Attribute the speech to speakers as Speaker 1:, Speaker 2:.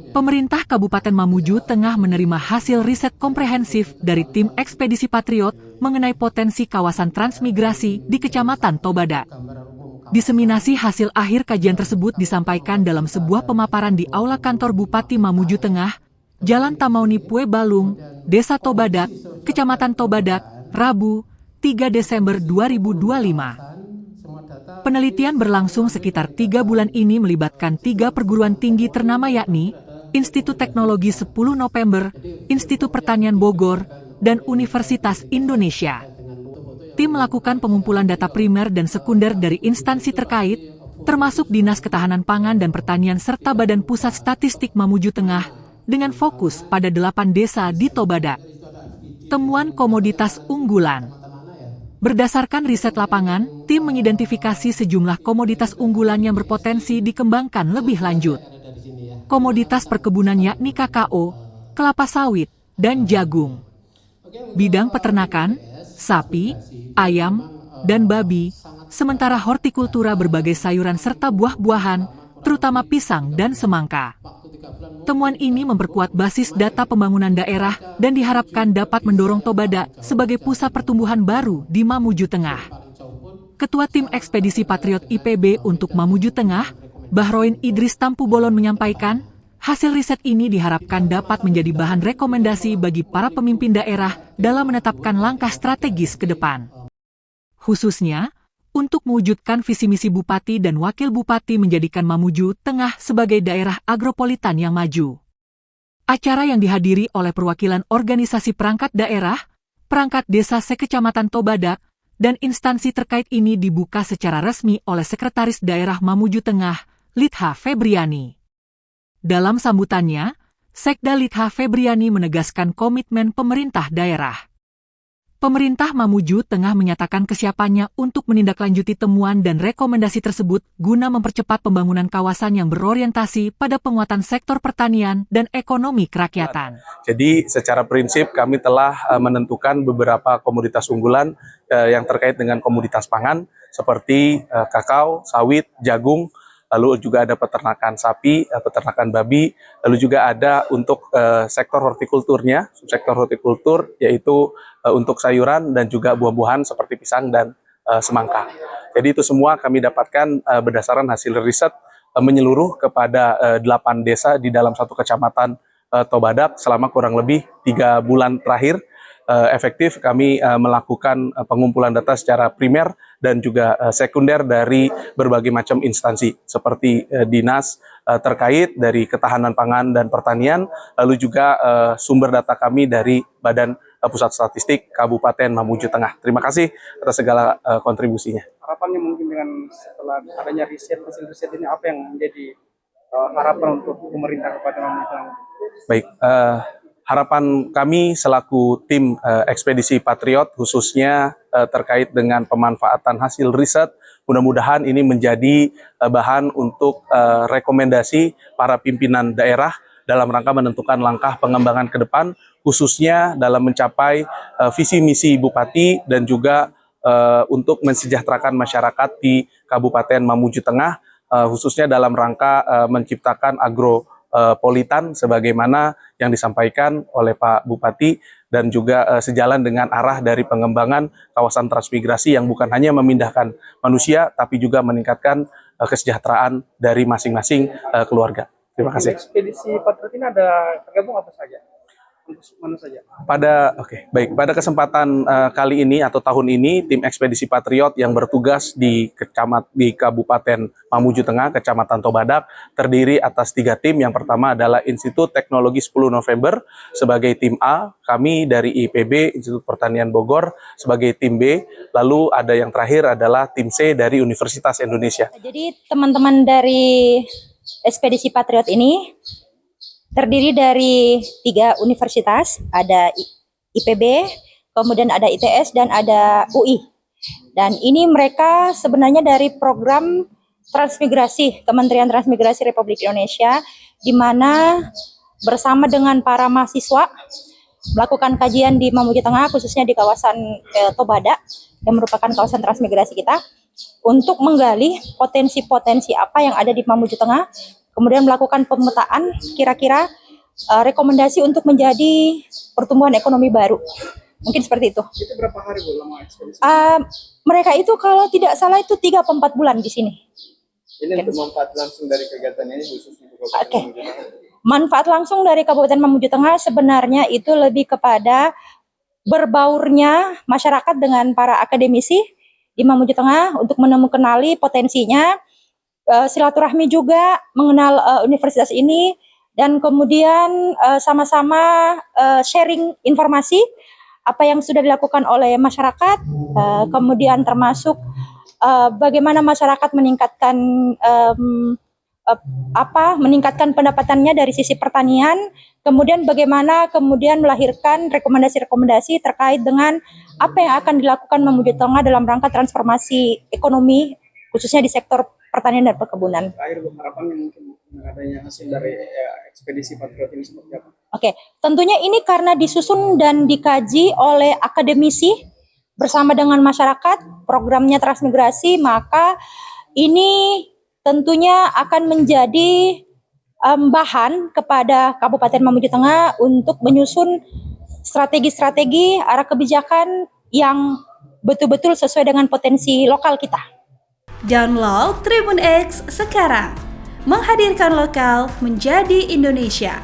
Speaker 1: Pemerintah Kabupaten Mamuju Tengah menerima hasil riset komprehensif dari tim Ekspedisi Patriot mengenai potensi kawasan transmigrasi di Kecamatan Tobadak. Diseminasi hasil akhir kajian tersebut disampaikan dalam sebuah pemaparan di Aula Kantor Bupati Mamuju Tengah, Jalan Tamauni Pue Balung, Desa Tobadak, Kecamatan Tobadak, Rabu, 3 Desember 2025. Penelitian berlangsung sekitar 3 bulan ini melibatkan 3 perguruan tinggi ternama yakni Institut Teknologi 10 November, Institut Pertanian Bogor, dan Universitas Indonesia. Tim melakukan pengumpulan data primer dan sekunder dari instansi terkait, termasuk Dinas Ketahanan Pangan dan Pertanian serta Badan Pusat Statistik Mamuju Tengah, dengan fokus pada 8 desa di Tobadak. Temuan komoditas unggulan. Berdasarkan riset lapangan, tim mengidentifikasi sejumlah komoditas unggulan yang berpotensi dikembangkan lebih lanjut. Komoditas perkebunan yakni kakao, kelapa sawit, dan jagung. Bidang peternakan, sapi, ayam, dan babi, sementara hortikultura berbagai sayuran serta buah-buahan, terutama pisang dan semangka. Temuan ini memperkuat basis data pembangunan daerah dan diharapkan dapat mendorong Tobadak sebagai pusat pertumbuhan baru di Mamuju Tengah. Ketua Tim Ekspedisi Patriot IPB untuk Mamuju Tengah, Bahroin Idris Tampu Bolon menyampaikan, hasil riset ini diharapkan dapat menjadi bahan rekomendasi bagi para pemimpin daerah dalam menetapkan langkah strategis ke depan. Khususnya, untuk mewujudkan visi misi Bupati dan Wakil Bupati menjadikan Mamuju Tengah sebagai daerah agropolitan yang maju. Acara yang dihadiri oleh perwakilan organisasi perangkat daerah, perangkat desa sekecamatan Tobadak, dan instansi terkait ini dibuka secara resmi oleh Sekretaris Daerah Mamuju Tengah, Litha Febriani. Dalam sambutannya, Sekda Litha Febriani menegaskan komitmen pemerintah daerah. Pemerintah Mamuju Tengah menyatakan kesiapannya untuk menindaklanjuti temuan dan rekomendasi tersebut guna mempercepat pembangunan kawasan yang berorientasi pada penguatan sektor pertanian dan ekonomi kerakyatan.
Speaker 2: Jadi secara prinsip kami telah menentukan beberapa komoditas unggulan yang terkait dengan komoditas pangan seperti kakao, sawit, jagung, lalu juga ada peternakan sapi, peternakan babi, lalu juga ada untuk sektor hortikulturnya, subsektor hortikultur yaitu untuk sayuran dan juga buah-buahan seperti pisang dan semangka. Jadi itu semua kami dapatkan berdasarkan hasil riset menyeluruh kepada 8 desa di dalam satu kecamatan Tobadak selama kurang lebih 3 bulan terakhir. Efektif kami melakukan pengumpulan data secara primer dan juga sekunder dari berbagai macam instansi seperti dinas terkait dari ketahanan pangan dan pertanian, lalu juga sumber data kami dari Badan Pusat Statistik Kabupaten Mamuju Tengah. Terima kasih atas segala kontribusinya.
Speaker 3: Harapannya mungkin dengan setelah adanya hasil riset ini apa yang menjadi harapan untuk pemerintah Kabupaten Mamuju Tengah?
Speaker 2: Baik, harapan kami selaku tim Ekspedisi Patriot khususnya terkait dengan pemanfaatan hasil riset, mudah-mudahan ini menjadi bahan untuk rekomendasi para pimpinan daerah dalam rangka menentukan langkah pengembangan ke depan, khususnya dalam mencapai visi misi Bupati dan juga untuk mensejahterakan masyarakat di Kabupaten Mamuju Tengah, khususnya dalam rangka menciptakan agropolitan sebagaimana yang disampaikan oleh Pak Bupati dan juga sejalan dengan arah dari pengembangan kawasan transmigrasi yang bukan hanya memindahkan manusia tapi juga meningkatkan kesejahteraan dari masing-masing keluarga. Terima kasih.
Speaker 3: Ekspedisi Patriot ini ada tergabung apa saja? Mana saja?
Speaker 2: Pada kesempatan kali ini atau tahun ini, tim Ekspedisi Patriot yang bertugas di Kabupaten Mamuju Tengah, Kecamatan Tobadak, terdiri atas 3 tim. Yang pertama adalah Institut Teknologi 10 November sebagai tim A, kami dari IPB, Institut Pertanian Bogor, sebagai tim B, lalu ada yang terakhir adalah tim C dari Universitas Indonesia.
Speaker 4: Jadi teman-teman dari Ekspedisi Patriot ini terdiri dari 3 universitas, ada IPB, kemudian ada ITS, dan ada UI. Dan ini mereka sebenarnya dari program transmigrasi, Kementerian Transmigrasi Republik Indonesia, di mana bersama dengan para mahasiswa melakukan kajian di Mamuju Tengah, khususnya di kawasan Tobadak, yang merupakan kawasan transmigrasi kita, untuk menggali potensi-potensi apa yang ada di Mamuju Tengah, kemudian melakukan pemetaan kira-kira rekomendasi untuk menjadi pertumbuhan ekonomi baru. Mungkin seperti itu.
Speaker 3: Itu berapa hari Bu lama ekspedisi?
Speaker 4: Mereka itu kalau tidak salah itu 3 atau 4 bulan di sini.
Speaker 3: Ini untuk manfaat langsung dari kegiatan ini khusus di Kabupaten
Speaker 4: Oke.
Speaker 3: Mamuju Tengah.
Speaker 4: Manfaat langsung dari Kabupaten Mamuju Tengah sebenarnya itu lebih kepada berbaurnya masyarakat dengan para akademisi di Mamuju Tengah untuk menemukan potensinya, silaturahmi juga mengenal universitas ini, dan kemudian sama-sama sharing informasi apa yang sudah dilakukan oleh masyarakat, kemudian termasuk bagaimana masyarakat meningkatkan pendapatannya dari sisi pertanian, kemudian bagaimana kemudian melahirkan rekomendasi-rekomendasi terkait dengan apa yang akan dilakukan Mamuju Tengah dalam rangka transformasi ekonomi khususnya di sektor pertanian dan perkebunan.
Speaker 3: Terakhir Bu, harapannya mungkin adanya hasil dari ekspedisi Patriot ini seperti apa?
Speaker 4: Oke, tentunya ini karena disusun dan dikaji oleh akademisi bersama dengan masyarakat, programnya transmigrasi, maka ini tentunya akan menjadi bahan kepada Kabupaten Mamuju Tengah untuk menyusun strategi-strategi arah kebijakan yang betul-betul sesuai dengan potensi lokal kita.
Speaker 5: Download Tribun X sekarang, menghadirkan lokal menjadi Indonesia.